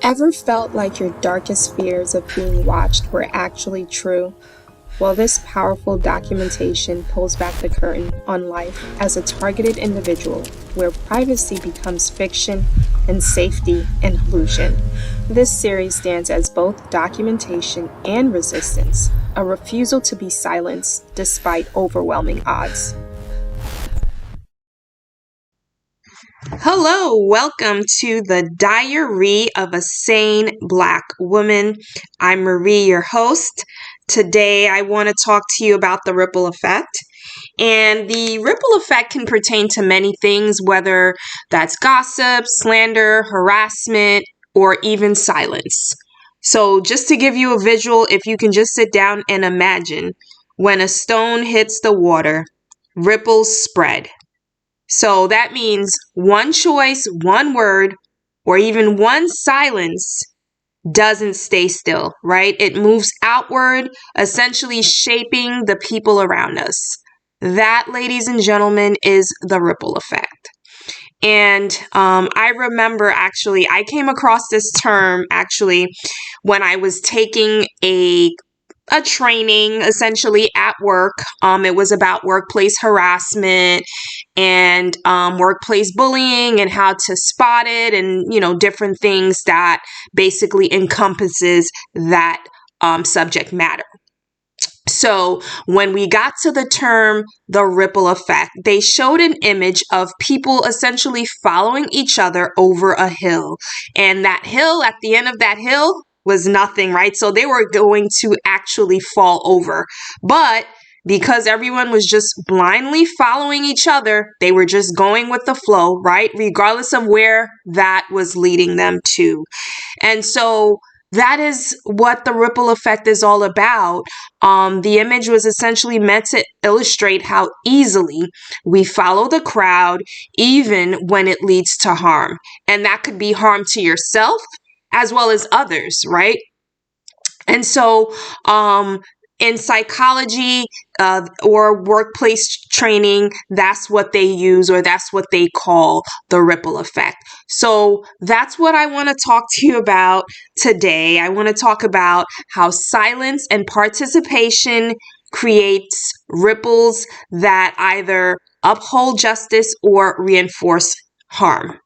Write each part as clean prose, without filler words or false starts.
Ever felt like your darkest fears of being watched were actually true? Well, this powerful documentation pulls back the curtain on life as a targeted individual, where privacy becomes fiction and safety an illusion. This series stands as both documentation and resistance, a refusal to be silenced despite overwhelming odds. Hello, welcome to the Diary of a Sane Black Woman. I'm Marie, your host. Today, I want to talk to you about the ripple effect. And the ripple effect can pertain to many things, whether that's gossip, slander, harassment, or even silence. So, just to give you a visual, if you can just sit down and imagine when a stone hits the water, ripples spread. So that means one choice, one word, or even one silence doesn't stay still, right? It moves outward, essentially shaping the people around us. That, ladies and gentlemen, is the ripple effect. And I remember I came across this term when I was taking a training essentially at work. It was about workplace harassment and workplace bullying and how to spot it and, different things that basically encompasses that subject matter. So when we got to the term the ripple effect, they showed an image of people essentially following each other over a hill. And that hill, at the end of that hill, was nothing, right? So they were going to actually fall over. But because everyone was just blindly following each other, they were just going with the flow, right? Regardless of where that was leading them to. And so that is what the ripple effect is all about. The image was essentially meant to illustrate how easily we follow the crowd, even when it leads to harm. And that could be harm to yourself as well as others, right? And so, in psychology or workplace training, that's what they use, or that's what they call the ripple effect. So that's what I want to talk to you about today. I want to talk about how silence and participation creates ripples that either uphold justice or reinforce harm.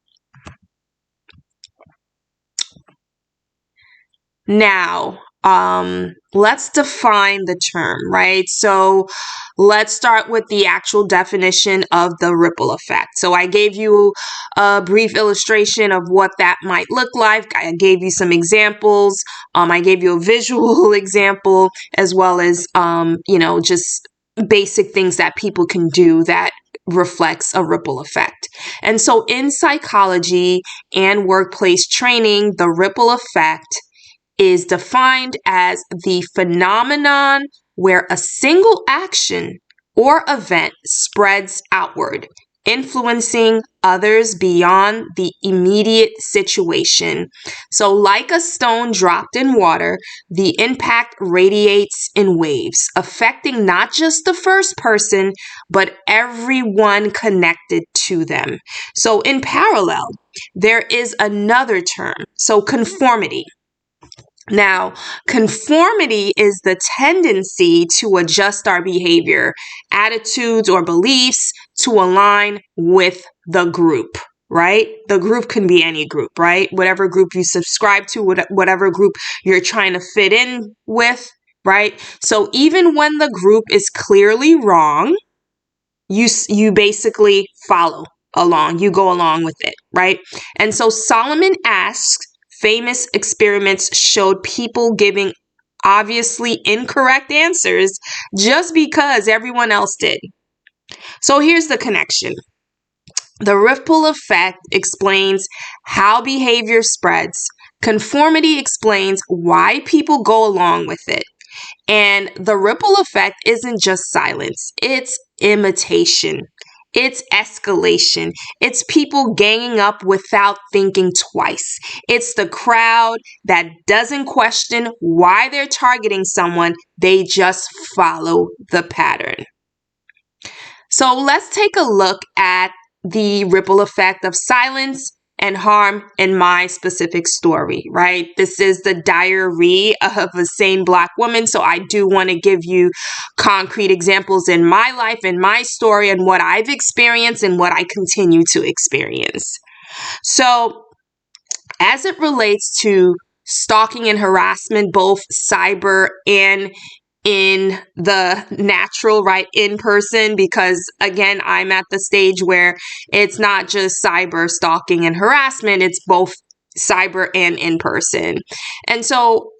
Now, let's define the term, right? So let's start with the actual definition of the ripple effect. So I gave you a brief illustration of what that might look like. I gave you some examples. I gave you a visual example as well as, just basic things that people can do that reflects a ripple effect. And so in psychology and workplace training, the ripple effect is defined as the phenomenon where a single action or event spreads outward, influencing others beyond the immediate situation. So, like a stone dropped in water, the impact radiates in waves, affecting not just the first person, but everyone connected to them. So, in parallel, there is another term, so conformity. Now, conformity is the tendency to adjust our behavior, attitudes, or beliefs to align with the group, right? The group can be any group, right? Whatever group you subscribe to, whatever group you're trying to fit in with, right? So even when the group is clearly wrong, you basically follow along, you go along with it, right? And so Solomon asks, famous experiments showed people giving obviously incorrect answers just because everyone else did. So here's the connection. The ripple effect explains how behavior spreads. Conformity explains why people go along with it. And the ripple effect isn't just silence, it's imitation. It's escalation. It's people ganging up without thinking twice. It's the crowd that doesn't question why they're targeting someone. They just follow the pattern. So let's take a look at the ripple effect of silence and harm in my specific story, right? This is the diary of a sane Black woman. So I do want to give you concrete examples in my life and my story and what I've experienced and what I continue to experience. So as it relates to stalking and harassment, both cyber and in the natural, right, in person, because again, I'm at the stage where it's not just cyber stalking and harassment, it's both cyber and in person. And so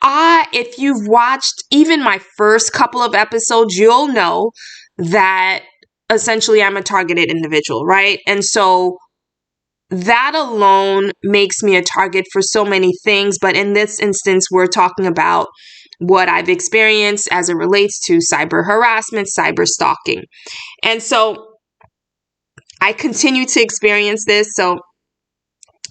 if you've watched even my first couple of episodes, you'll know that essentially I'm a targeted individual, right? And so that alone makes me a target for so many things. But in this instance, we're talking about what I've experienced as it relates to cyber harassment, cyber stalking. And so I continue to experience this. So,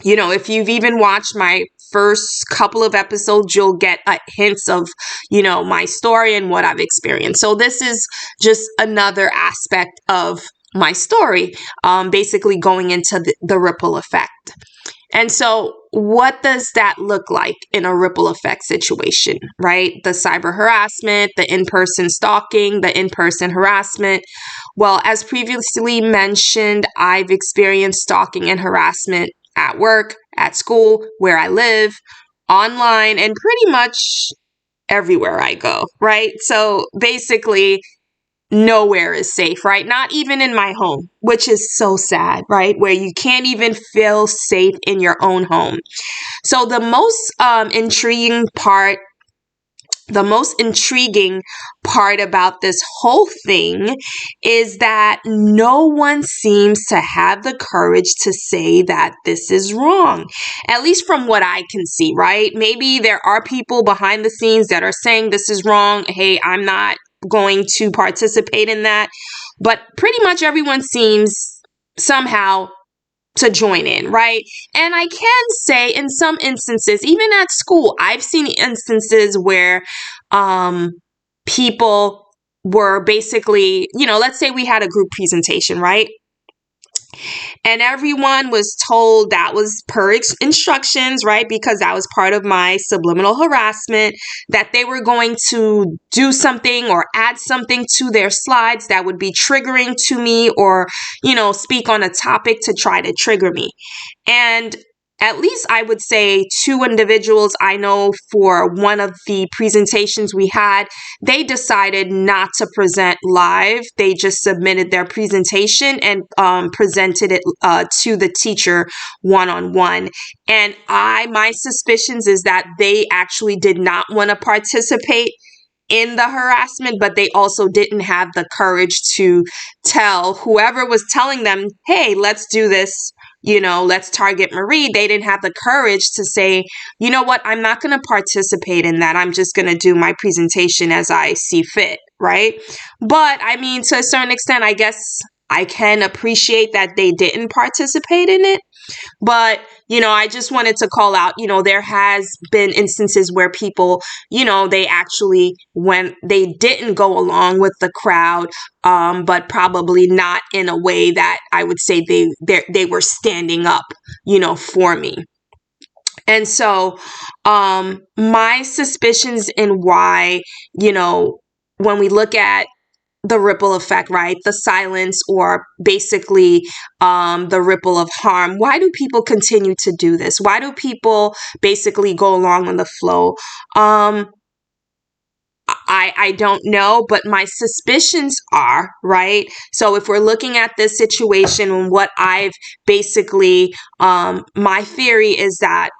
if you've even watched my first couple of episodes, you'll get hints of, my story and what I've experienced. So this is just another aspect of my story, basically going into the ripple effect. And so what does that look like in a ripple effect situation, right? The cyber harassment, the in-person stalking, the in-person harassment. Well, as previously mentioned, I've experienced stalking and harassment at work, at school, where I live, online, and pretty much everywhere I go, right? So basically, nowhere is safe, right? Not even in my home, which is so sad, right? Where you can't even feel safe in your own home. So the most intriguing part about this whole thing is that no one seems to have the courage to say that this is wrong, at least from what I can see, right? Maybe there are people behind the scenes that are saying this is wrong. Hey, I'm not going to participate in that. But pretty much everyone seems somehow to join in, right? And I can say in some instances, even at school, I've seen instances where people were basically, let's say we had a group presentation, right? And everyone was told that was per instructions, right? Because that was part of my subliminal harassment, that they were going to do something or add something to their slides that would be triggering to me, or, speak on a topic to try to trigger me. And at least I would say two individuals I know, for one of the presentations we had, they decided not to present live. They just submitted their presentation and presented it to the teacher one-on-one. And my suspicions is that they actually did not want to participate in the harassment, but they also didn't have the courage to tell whoever was telling them, hey, let's do this, let's target Marie. They didn't have the courage to say, you know what, I'm not going to participate in that. I'm just going to do my presentation as I see fit, right? But I mean, to a certain extent, I guess I can appreciate that they didn't participate in it. But, I just wanted to call out, there has been instances where people, they actually, when they didn't go along with the crowd, but probably not in a way that I would say they were standing up, for me. And so, my suspicions in why, when we look at the ripple effect, right? The silence, or basically the ripple of harm. Why do people continue to do this? Why do people basically go along with the flow? I don't know, but my suspicions are, right? So if we're looking at this situation and what I've basically, my theory is that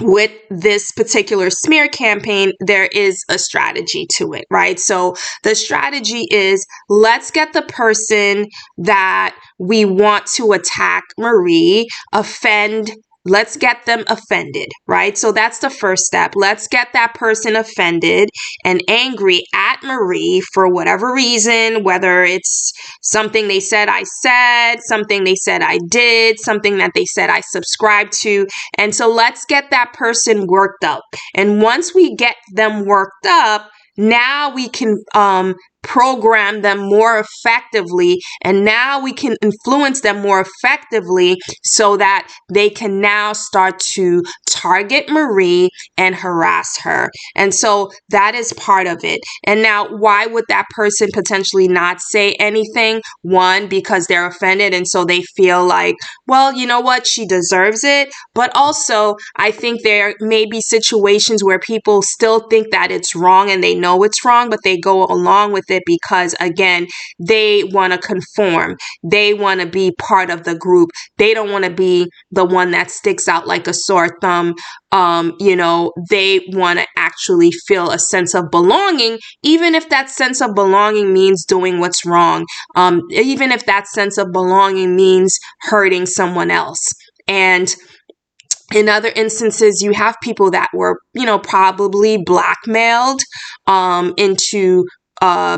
with this particular smear campaign, there is a strategy to it, right? So the strategy is, let's get the person that we want to attack Marie, let's get them offended, right? So that's the first step. Let's get that person offended and angry at Marie for whatever reason, whether it's something they said I said, something they said I did, something that they said I subscribed to. And so let's get that person worked up. And once we get them worked up, now we can program them more effectively, and now we can influence them more effectively so that they can now start to target Marie and harass her. And so that is part of it. And now, why would that person potentially not say anything? One, because they're offended, and so they feel like, well, you know what, she deserves it. But also, I think there may be situations where people still think that it's wrong and they know it's wrong, but they go along with it because, again, they want to conform. They want to be part of the group. They don't want to be the one that sticks out like a sore thumb. They want to actually feel a sense of belonging, even if that sense of belonging means doing what's wrong, even if that sense of belonging means hurting someone else. And in other instances, you have people that were, probably blackmailed into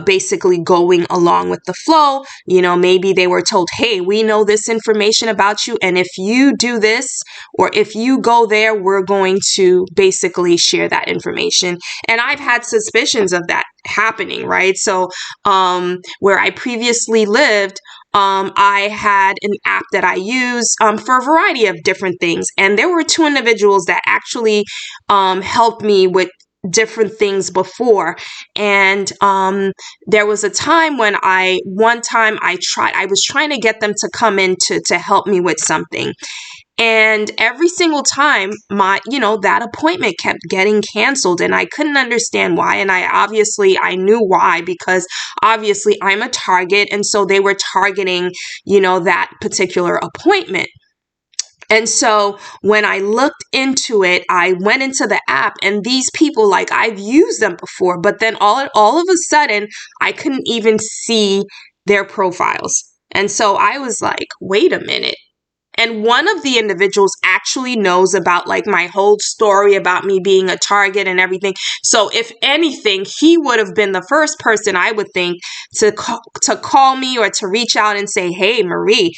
basically going along with the flow. Maybe they were told, hey, we know this information about you, and if you do this or if you go there, we're going to basically share that information. And I've had suspicions of that happening, right? So where I previously lived, I had an app that I use for a variety of different things. And there were two individuals that actually helped me with different things before. And there was a time when I was trying to get them to come in to help me with something. And every single time that appointment kept getting canceled, and I couldn't understand why. And I knew why, because obviously I'm a target. And so they were targeting, that particular appointment. And so when I looked into it, I went into the app, and these people, like, I've used them before, but then all of a sudden I couldn't even see their profiles. And so I was like, wait a minute. And one of the individuals actually knows about, like, my whole story about me being a target and everything. So if anything, he would have been the first person, I would think, to call me or to reach out and say, hey, Marie,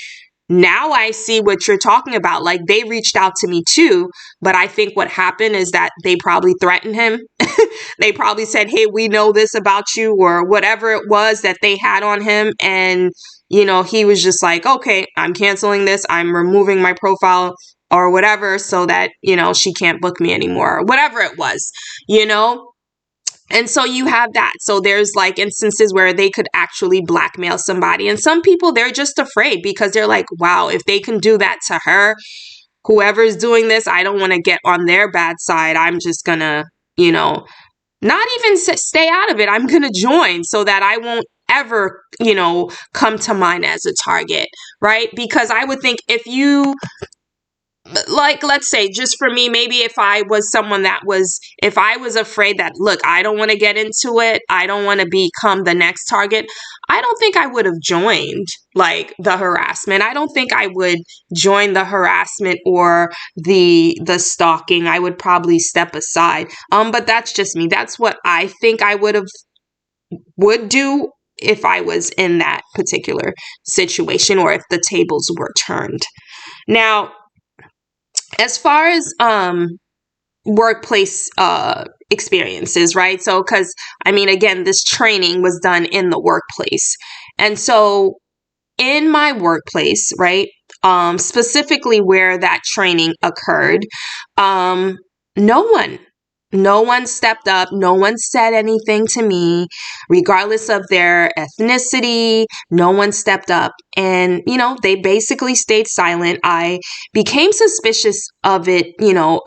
now I see what you're talking about. Like, they reached out to me too, but I think what happened is that they probably threatened him. They probably said, hey, we know this about you, or whatever it was that they had on him. And he was just like, okay, I'm canceling this. I'm removing my profile or whatever so that, she can't book me anymore, or whatever it was, And so you have that. So there's like instances where they could actually blackmail somebody. And some people, they're just afraid because they're like, wow, if they can do that to her, whoever's doing this, I don't want to get on their bad side. I'm just going to, not even stay out of it. I'm going to join so that I won't ever, come to mind as a target, right? Because I would think if you, like, let's say, just for me, maybe if I was afraid that, look, I don't want to get into it, I don't want to become the next target, I don't think I would have joined, like, the harassment. I don't think I would join the harassment or the stalking. I would probably step aside. But that's just me. That's what I think I would do if I was in that particular situation, or if the tables were turned. Now, as far as workplace experiences, right? So, because again, this training was done in the workplace. And so in my workplace, right, specifically where that training occurred, no one stepped up. No one said anything to me, regardless of their ethnicity. No one stepped up. And, they basically stayed silent. I became suspicious of it,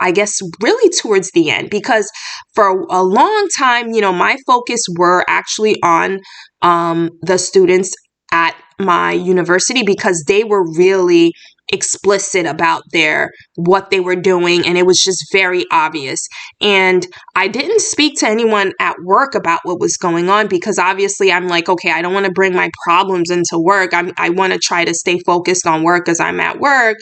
I guess really towards the end, because for a long time, my focus were actually on the students at my university, because they were really explicit about what they were doing, and it was just very obvious. And I didn't speak to anyone at work about what was going on, because obviously I'm like, okay, I don't want to bring my problems into work. I want to try to stay focused on work as I'm at work.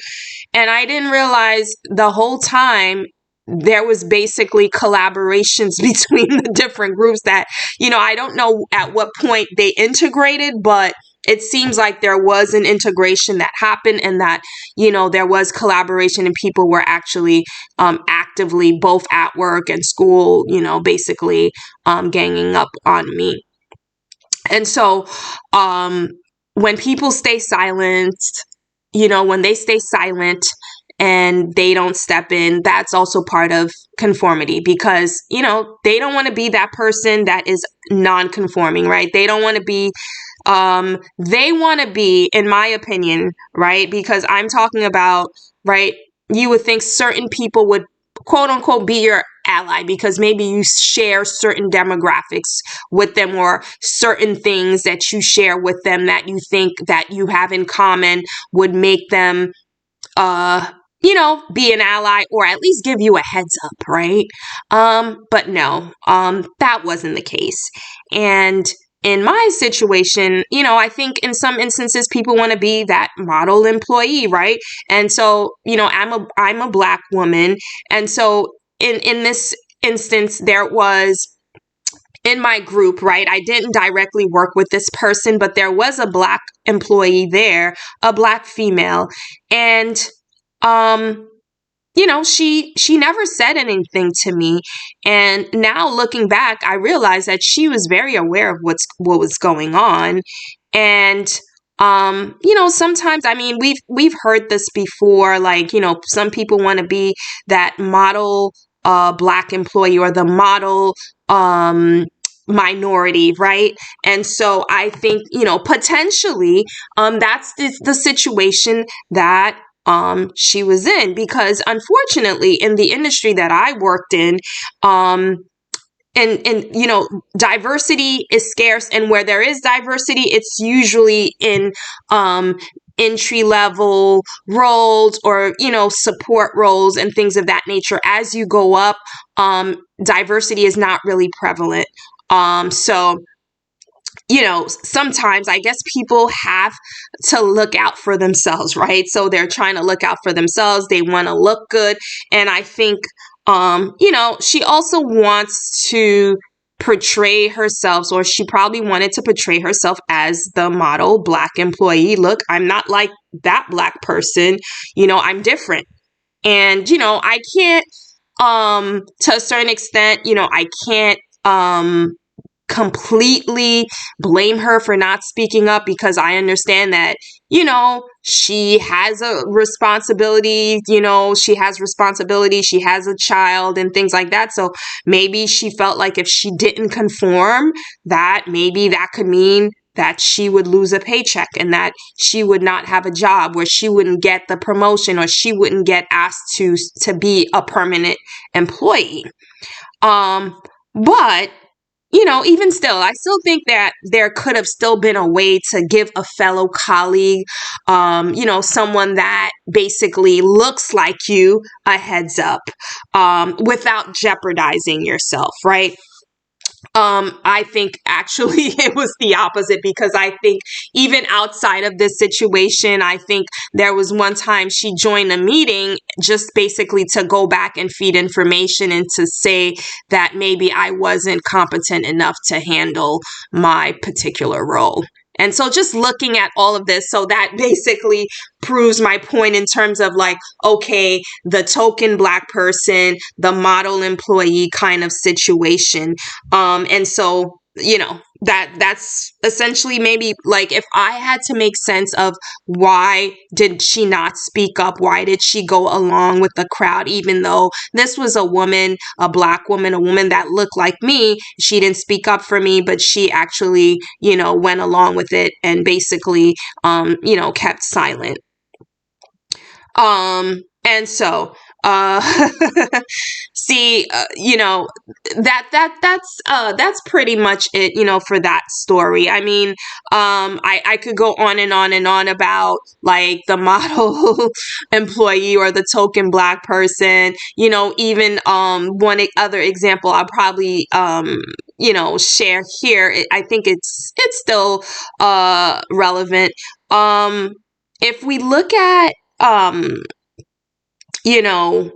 And I didn't realize the whole time there was basically collaborations between the different groups that, I don't know at what point they integrated, but it seems like there was an integration that happened, and that, there was collaboration, and people were actually actively both at work and school, basically ganging up on me. And so when people stay silent, when they stay silent and they don't step in, that's also part of conformity, because, they don't want to be that person that is non-conforming, right? They don't want to be, they want to be, in my opinion, right? Because I'm talking about, right? You would think certain people would, quote unquote, be your ally because maybe you share certain demographics with them, or certain things that you share with them that you think that you have in common would make them be an ally, or at least give you a heads up, right? But no, that wasn't the case. And in my situation, I think in some instances people want to be that model employee, right? And so, I'm a Black woman, and so in this instance, there was, in my group, right? I didn't directly work with this person, but there was a Black employee there, a Black female, and she never said anything to me. And now looking back, I realized that she was very aware of what was going on. And sometimes, I mean, we've heard this before, like, some people want to be that model Black employee, or the model minority, right? And so I think, potentially that's the situation that she was in, because unfortunately in the industry that I worked in, and diversity is scarce, and where there is diversity, it's usually in entry level roles, or support roles and things of that nature. As you go up, diversity is not really prevalent. So sometimes I guess people have to look out for themselves, right? So they're trying to look out for themselves. They want to look good. And I think, she also wants to portray herself, or she probably wanted to portray herself as the model Black employee. Look, I'm not like that Black person. I'm different. And, I can't, to a certain extent, I can't, completely blame her for not speaking up, because I understand that, she has a responsibility, she has a child and things like that. So maybe she felt like if she didn't conform, that maybe that could mean that she would lose a paycheck, and that she would not have a job, where she wouldn't get the promotion, or she wouldn't get asked to be a permanent employee. But even still, I still think that there could have still been a way to give a fellow colleague, someone that basically looks like you, a heads up, without jeopardizing yourself, right? I think actually it was the opposite, because I think even outside of this situation, I think there was one time she joined a meeting just basically to go back and feed information, and to say that maybe I wasn't competent enough to handle my particular role. And so just looking at all of this, so that basically proves my point in terms of, like, okay, the token Black person, the model employee kind of situation. And so, that's essentially, maybe, like, if I had to make sense of why did she not speak up, why did she go along with the crowd, even though this was a woman, a Black woman, a woman that looked like me, she didn't speak up for me, but she actually, went along with it, and basically, kept silent. And so, see, that's pretty much it, for that story. I mean, I could go on and on and on about, like, the model employee, or the token Black person, even, one other example I'll probably, share here. I think it's still, relevant. If we look at, you know,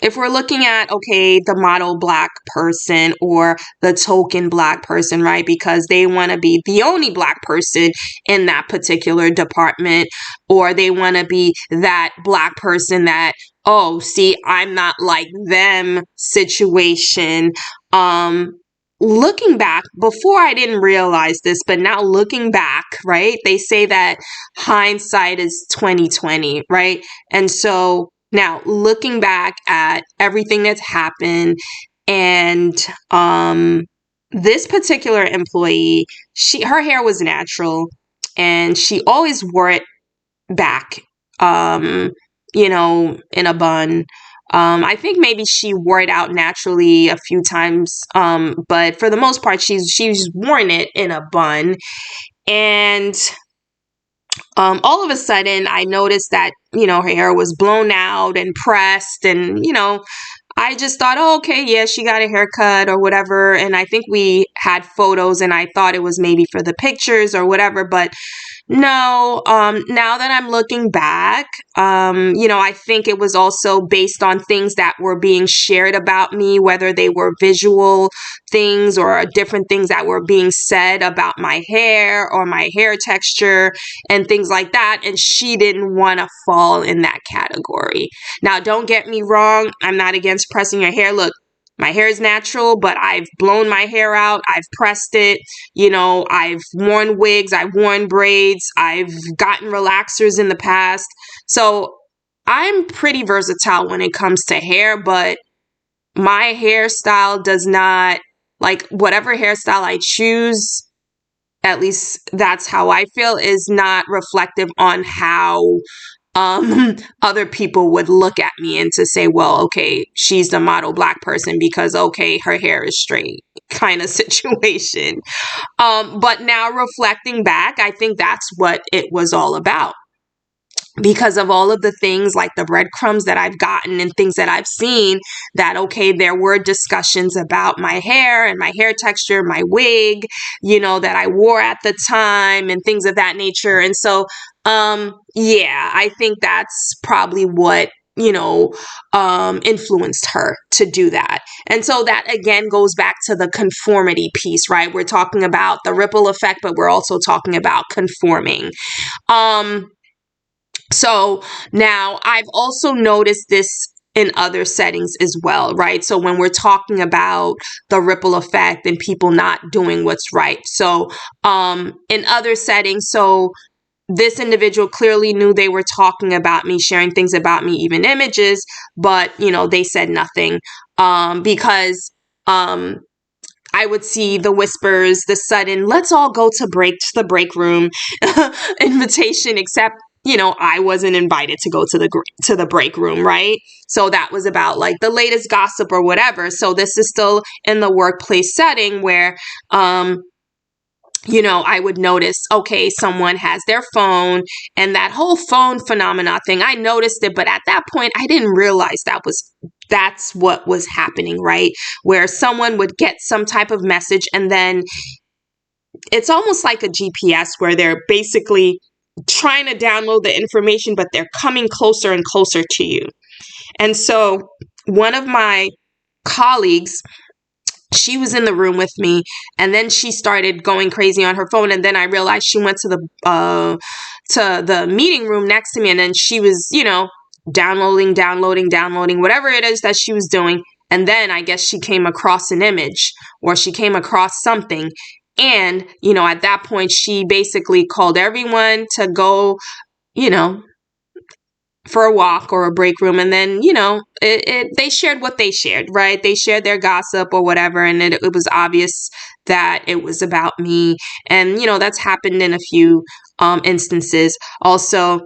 if we're looking at, okay, the model Black person or the token Black person, right? Because they want to be the only Black person in that particular department, or they want to be that Black person that, oh, see, I'm not like them situation. Looking back, before I didn't realize this, but now looking back, right? They say that hindsight is 2020, right? And so now looking back at everything that's happened, and this particular employee, her hair was natural and she always wore it back, in a bun. I think maybe she wore it out naturally a few times, but for the most part, she's worn it in a bun. And all of a sudden, I noticed that, her hair was blown out and pressed, and, I just thought, oh, okay, yeah, she got a haircut or whatever. And I think we had photos and I thought it was maybe for the pictures or whatever, but no, now that I'm looking back, I think it was also based on things that were being shared about me, whether they were visual things or different things that were being said about my hair or my hair texture and things like that. And she didn't want to fall in that category. Now, don't get me wrong. I'm not against pressing your hair. Look, my hair is natural, but I've blown my hair out. I've pressed it. I've worn wigs. I've worn braids. I've gotten relaxers in the past. So I'm pretty versatile when it comes to hair, but my hairstyle does not, like, whatever hairstyle I choose, at least that's how I feel, is not reflective on how other people would look at me and to say, well, okay, she's the model Black person because, okay, her hair is straight kind of situation. But now reflecting back, I think that's what it was all about. Because of all of the things like the breadcrumbs that I've gotten and things that I've seen, that, okay, there were discussions about my hair and my hair texture, my wig, that I wore at the time and things of that nature. And so, yeah, I think that's probably what, influenced her to do that. And so that again goes back to the conformity piece, right? We're talking about the ripple effect, but we're also talking about conforming. So now I've also noticed this in other settings as well, right? So when we're talking about the ripple effect and people not doing what's right. So in other settings, so this individual clearly knew they were talking about me, sharing things about me, even images, but, they said nothing because I would see the whispers, the sudden, let's all go to the break room invitation, except, I wasn't invited to go to the break room, right? So that was about like the latest gossip or whatever. So this is still in the workplace setting where, I would notice, okay, someone has their phone, and that whole phone phenomena thing, I noticed it, but at that point, I didn't realize that's what was happening, right? Where someone would get some type of message, and then it's almost like a GPS where they're basically trying to download the information, but they're coming closer and closer to you. And so one of my colleagues, she was in the room with me, and then she started going crazy on her phone, and then I realized she went to the meeting room next to me, and then she was, downloading, whatever it is that she was doing. And then I guess she came across an image, or she came across something. And, at that point, she basically called everyone to go, for a walk or a break room. And then, they shared what they shared, right? They shared their gossip or whatever. And it was obvious that it was about me. And, that's happened in a few instances. Also,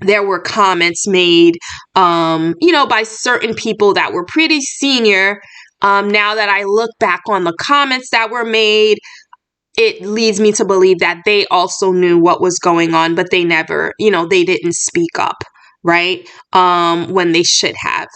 there were comments made, by certain people that were pretty senior. Now that I look back on the comments that were made, it leads me to believe that they also knew what was going on, but they never, they didn't speak up, right? When they should have.